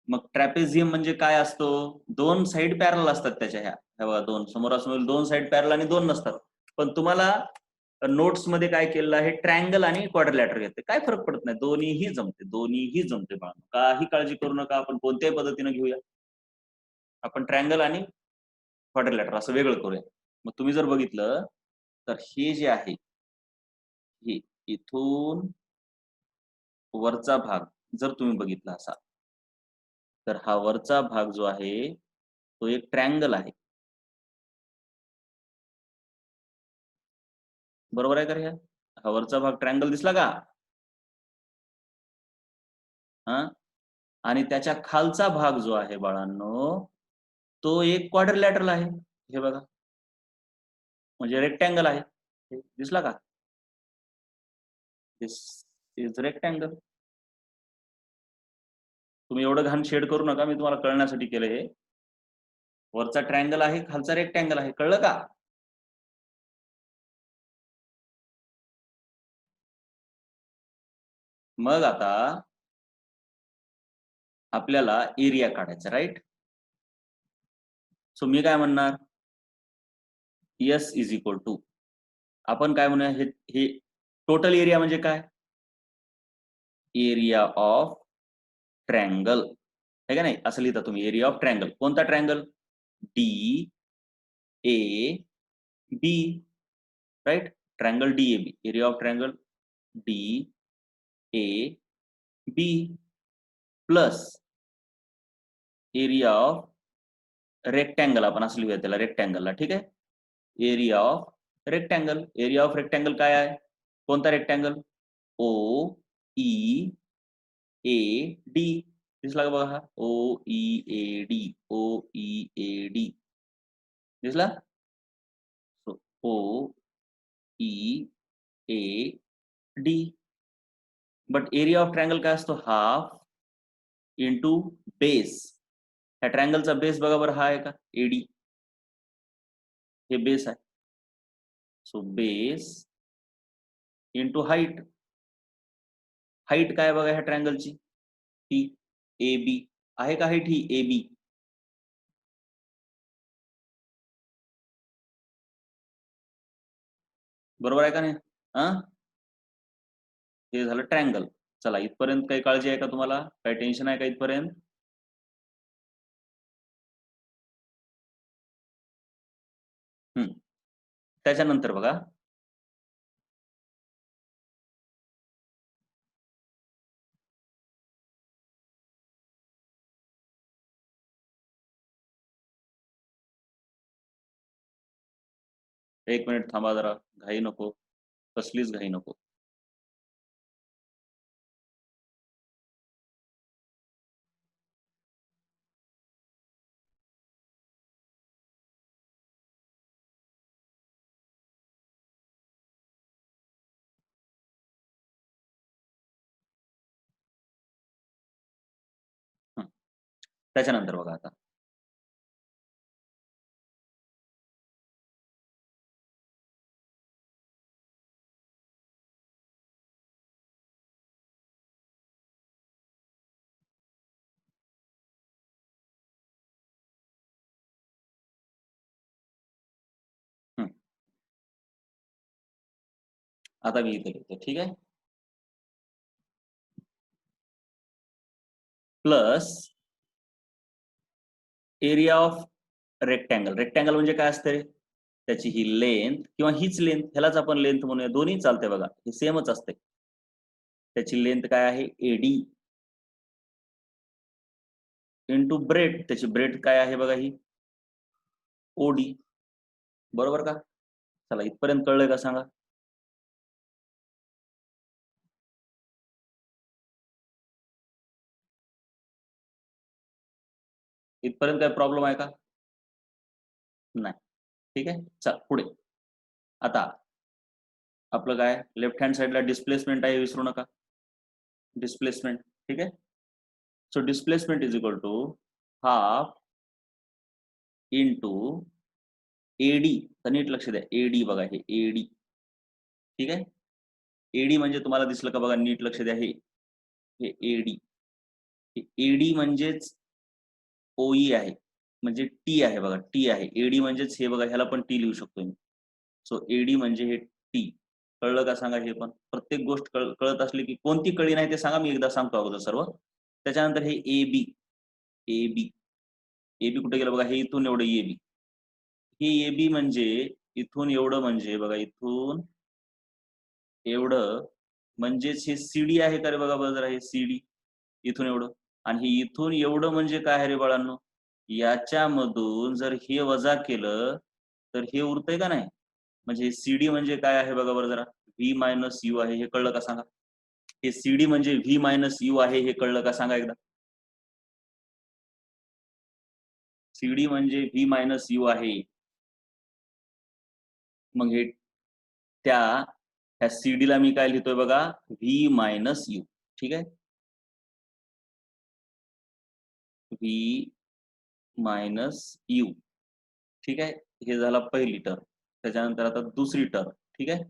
मग ट्रॅपेझियम म्हणजे काय असतो? दोन साइड पॅरल असतात त्याच्या, ह्या बघा, दोन समोरासमोर दोन साइड पॅरल आणि दोन नसतात. पण तुम्हाला नोट्स मध्ये काय केलेलं आहे, ट्रँगल आणि क्वाड्रिलॅटर घेते, काय फरक पडत नाही, दोन्हीही जमते, दोन्हीही जमते बाळा, काही काळजी करू नका. आपण कोणत्याही पद्धतीने घेऊया, आपण ट्रँगल आणि क्वाड्रिलॅटर असं वेगळं करूया. मग तुम्ही जर बघितलं तर हे जे आहे, हे इथून वरचा भाग जर तुम्ही बघितला असा, तर हा वरचा भाग जो आहे तो एक ट्रँगल आहे, बरोबर आहे का रे? हा वरचा भाग ट्रँगल दिसला का? हा, आणि त्याच्या खालचा भाग जो आहे बाळांनो, तो एक क्वाड्रिलॅटरल आहे, हे बघा, म्हणजे रेक्टँगल आहे. दिसला का? दिस इज रेक्टँगल. तुम्ही एवढं घाण शेड करू नका, मी तुम्हाला कळण्यासाठी केलं हे. वरचा ट्रायंगल आहे, खालचा रेक्टँगल आहे. कळलं का? मग आता आपल्याला एरिया काढायचा, राईट? सो मी काय म्हणणार, एस इज इक्वल टू, आपण काय म्हणूया, हे टोटल एरिया म्हणजे काय, एरिया ऑफ ट्रायंगल, है का नाही? असं लिहिता तुम्ही, एरिया ऑफ ट्रायंगल. कोणता triangle? D A B, right? Triangle D A B, area of triangle D A B plus area of rectangle, आपण असं लिहूया त्याला, रेक्टँगलला, ठीक आहे? Area of rectangle, area of rectangle काय आहे, कोणता rectangle? O E A D, दिसला का बघा हा, O E A D, O E A D, दिसला? O E A D. But area of triangle काय असतो, हाफ इंटू बेस. ह्या ट्रायंगलचा बेस बघा बरं, हा आहे का, एडी, हे बेस आहे. So base into height, height काय बघा ह्या ट्रायंगलची, ती ए बी आहे का, हाईट ही ए बी. बरोबर आहे का नाही? हे झालं ट्रायंगल. चला, इथपर्यंत काही काळजी आहे का तुम्हाला, काही टेन्शन आहे का इथपर्यंत? त्याच्यानंतर बघा, एक मिनिट थांबा जरा, घाई नको, कसलीच घाई नको. त्याच्यानंतर बघा आता, आता मी इथे लिहितो, ठीक आहे? Plus area of rectangle, rectangle म्हणजे काय असते, त्याची ही लेंथ किंवा हीच लेंथ, ह्यालाच आपण लेंथ म्हणूया, दोन्ही चालते बघा, हे सेमच असते. त्याची लेंथ काय आहे, एडी इंटू ब्रेड, त्याची ब्रेड काय आहे बघा, ही ओडी. बरोबर का? चला, इथपर्यंत कळलंय का सांगा? इथपर्यंत काय प्रॉब्लेम आहे का? नाही, ठीक आहे. चल पुढे, आता आपलं काय, लेफ्ट हँड साइडला डिस्प्लेसमेंट आहे, विसरू नका, डिस्प्लेसमेंट, ठीक आहे? So displacement is equal to half into AD, तर नीट लक्ष द्या, एडी बघा, हे एडी, ठीक आहे? एडी म्हणजे तुम्हाला दिसलं का बघा, नीट लक्ष द्या, हे एडी, एडी म्हणजेच ओई आहे, म्हणजे टी आहे बघा, टी आहे, एडी म्हणजेच हे बघा, ह्याला पण टी लिहू शकतो मी. सो एडी म्हणजे हे टी. कळलं का सांगा? हे पण प्रत्येक गोष्ट कळत असली की, कोणती कळी नाही ते सांगा, मी एकदा सांगतो अगोदर सर्व. त्याच्यानंतर हे A B, A B, A B कुठे गेलं बघा, हे इथून एवढं ए बी, हे ए बी म्हणजे इथून एवढं, म्हणजे बघा इथून एवढं म्हणजेच हे सीडी आहे का रे, बघा बरं जरा, हे सीडी इथून एवढं, आणि हे इथून एवढं म्हणजे काय आहे रे बाळांनो, याच्यामधून जर हे वजा केलं तर हे उरतंय का नाही, म्हणजे सीडी म्हणजे काय आहे बघा बरं जरा, व्ही मायनस यू आहे, हे कळलं का सांगा? हे सीडी म्हणजे व्ही मायनस यू आहे, हे कळलं का सांगा एकदा? सीडी म्हणजे व्ही मायनस यू आहे. मग हे त्या ह्या सीडीला मी काय लिहितोय बघा, व्ही मायनस यू, ठीक आहे? V minus you. ठीक आहे, हे झाला पहिली टर्म. त्याच्यानंतर आता दुसरी टर्म. ठीक आहे,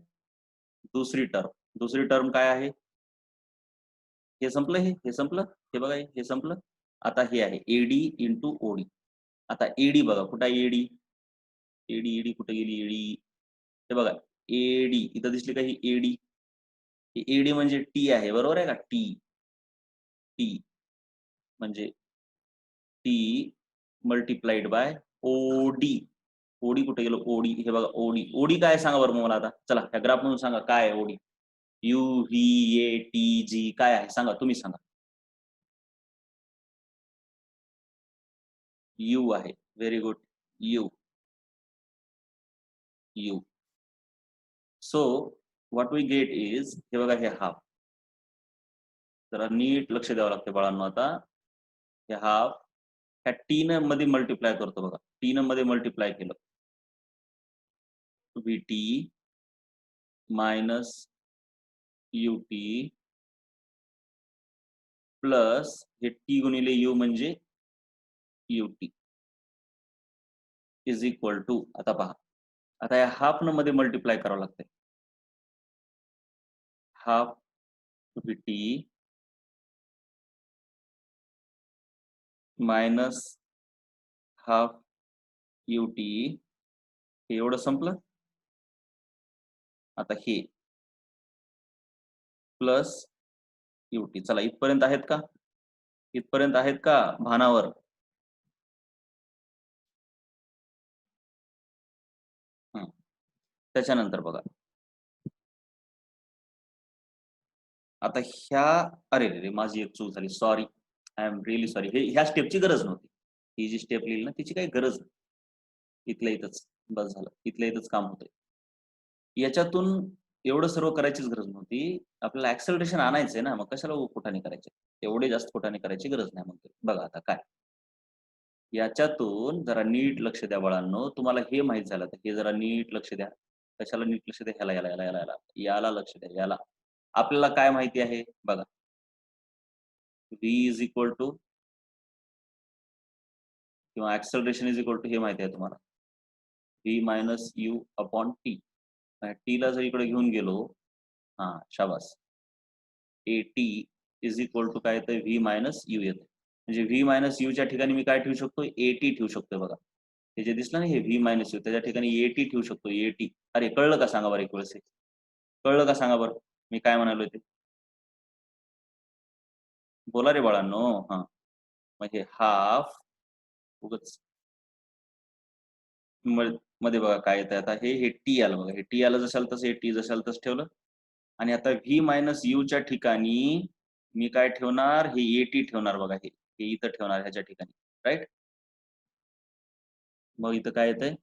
दुसरी टर्म काय आहे? हे संपलं, हे संपलं, हे बघा हे संपलं. आता हे आहे एडी इंटू ओडी. आता एडी बघा कुठं आहे एडी? एडी कुठे गेली एडी? हे बघा एडी इथं दिसली का ही एडी? एडी म्हणजे टी आहे, बरोबर आहे का? टी म्हणजे t multiplied by OD. OD कुठे गेलो? ओडी, हे बघा ओडी काय सांगा बरं मला आता. चला ह्या ग्राफ मधून सांगा काय आहे OD. U v a t जी काय आहे सांगा, तुम्ही सांगा. यू आहे, very good. U. So what we get is, हे बघा हे हाफ. जरा नीट लक्ष द्यावं लागते बाळांनो. आता हे हाफ ह्या टी न मध्ये मल्टिप्लाय करतो बघा. टी न मध्ये मल्टिप्लाय केलं, v t minus u t plus हे टी गुणिले यू म्हणजे u t is equal to. आता पहा, आता या हाफ न मध्ये मल्टिप्लाय करावं लागते. Half V t minus half U T, हे एवढं संपलं. आता हे प्लस यू टी. चला इथपर्यंत आहेत का? इथपर्यंत आहेत का भानावर? त्याच्यानंतर बघा आता ह्या, अरे रे माझी एक चूक झाली, sorry, I am really sorry. ह्या स्टेपची गरज नव्हती. ही जी स्टेप लिहिली ना तिची काही गरज नाही. इथल्या इथंच बस झालं, इथल्या इथंच काम होतंय. याच्यातून एवढं सर्व करायचीच गरज नव्हती. आपल्याला ऍक्सलरेशन आणायचंय ना, मग कशाला कुठाने करायचे? एवढे जास्त कुठाने करायची गरज नाही. मग बघा आता काय, याच्यातून जरा नीट लक्ष द्या बाळांनो. तुम्हाला हे माहित झालं तर हे जरा नीट लक्ष द्या. कशाला नीट लक्ष द्या? ह्याला याला याला याला याला याला लक्ष द्या. याला आपल्याला काय माहिती आहे बघा. v इज इक्वल टू किंवा ऍक्सलरेशन इज इक्वल टू हे माहिती आहे तुम्हाला, v minus u upon t. T ला जर इकडे घेऊन गेलो, हा शाबास, a t is equal to काय येतं? व्ही मायनस यू येतं. म्हणजे व्ही मायनस यूच्या ठिकाणी मी काय ठेवू शकतो? ए टी ठेवू शकतो. बघा हे जे दिसलं ना हे व्ही मायनस यू, त्याच्या ठिकाणी ए टी ठेवू शकतो. A T. अरे कळलं का सांगा बरं एक वेळेस? कळलं का सांगा बरं मी काय म्हणालो ते? बोला रे बाळांनो. हा म्हणजे हाफ उगच मध्ये बघा काय येतं. आता हे टी आलं बघा, हे टी आलं जशाल तसं, हे टी जशाल तसं ठेवलं. आणि आता व्ही मायनस यूच्या ठिकाणी मी काय ठेवणार? हे ए टी ठेवणार बघा. हे इथं ठेवणार ह्याच्या ठिकाणी, राईट? मग इथं काय येतंय?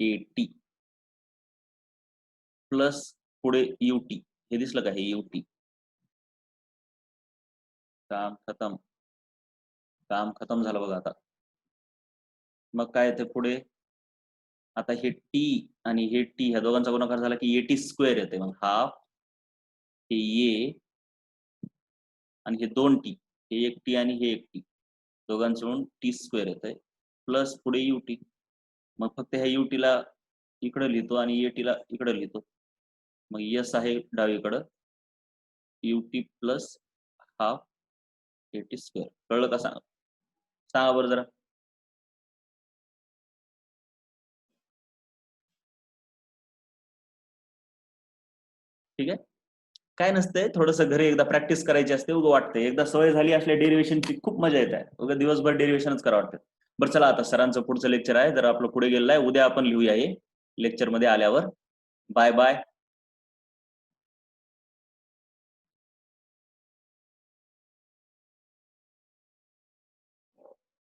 ए टी प्लस पुढे यू टी. हे दिसलं का? हे यू टी. काम खतम, काम खतम झालं बघा. आता मग काय येते पुढे? आता हे टी आणि हे टी ह्या दोघांचा गुणाकार झाला की ए टी स्क्वेअर येते. मग हाफ हे ए आणि हे दोन टी, हे एक टी आणि हे एक टी, दोघांचं मिळून टी स्क्वेअर येतंय प्लस पुढे यू टी. मग फक्त ह्या यू टीला इकडे लिहितो आणि ए टीला इकडे लिहितो. मग यस आहे डावीकडं, u t plus half a t square. कळलं का? सांगा सांगा बरं जरा. ठीक आहे, काय नसतंय, थोडंसं घरी एकदा प्रॅक्टिस करायची असते. उगं वाटतंय एकदा सवय झाली असल्या डेरिवेशनची खूप मजा येत आहे. उगं दिवसभर डेरिवेशनच करावं वाटतं. बरं चला, आता सरांचं पुढचं लेक्चर आहे, जर आपलं पुढे गेलेलं आहे, उद्या आपण लिहूया हे लेक्चर मध्ये आल्यावर. Bye bye.